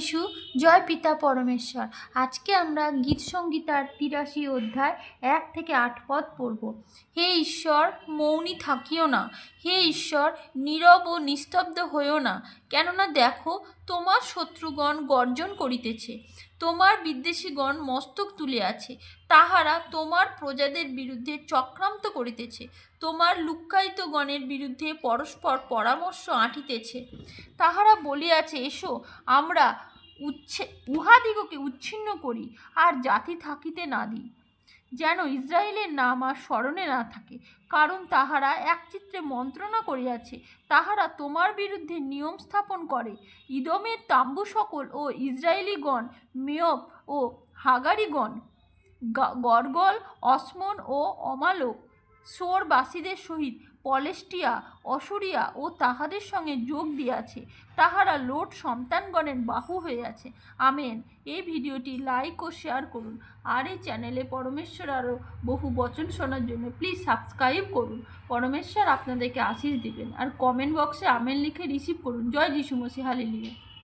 যিশু, জয় পিতা পরমেশ্বর। আজকে আমরা গীত সংগীতার ৮৩ অধ্যায় ১ থেকে ৮ পদ পড়ব। হে ঈশ্বর, মৌনী থাকিও না। হে ঈশ্বর, নীরব ও নিস্তব্ধ হইও না। কেননা দেখো, তোমার শত্রুগণ গর্জন করিতেছে, তোমার বিদ্বেষীগণ মস্তক তুলিয়াছে। তাহারা তোমার প্রজাদের বিরুদ্ধে চক্রান্ত করিতেছে, তোমার লুক্কায়িতগণের বিরুদ্ধে পরস্পর পরামর্শ আঁটিতেছে। তাহারা বলিয়াছে, এসো আমরা উহাদিগকে উচ্ছিন্ন করি, আর জাতি থাকিতে না দিই, যেন ইসরায়েলের নাম আর স্মরণে না থাকে। কারণ তাহারা একচিত্তে মন্ত্রণা করিয়াছে, তাহারা তোমার বিরুদ্ধে নিয়ম স্থাপন করে। ইদমের তাম্বু সকল ও ইসরায়েলিগণ, মেয়ব ও হাগারিগণ, গরগল, অসমন ও অমালক, সোরবাসীদের সহিত পলেষ্টিয়া, অসুরিয়া ও তাহাদের সঙ্গে যোগ দিয়াছে। তাহারা লোট সন্তানগণের বাহু হইয়াছে। আমেন। এই ভিডিওটি লাইক ও শেয়ার করুন। আর এই চ্যানেলে পরমেশ্বর আরও বহু বচন শোনার জন্য প্লিজ সাবস্ক্রাইব করুন। পরমেশ্বর আপনাদেরকে আশীষ দিবেন। আর কমেন্ট বক্সে আমেন লিখে রিসিভ করুন। জয় যিশু মসিহ, হালেলুয়া।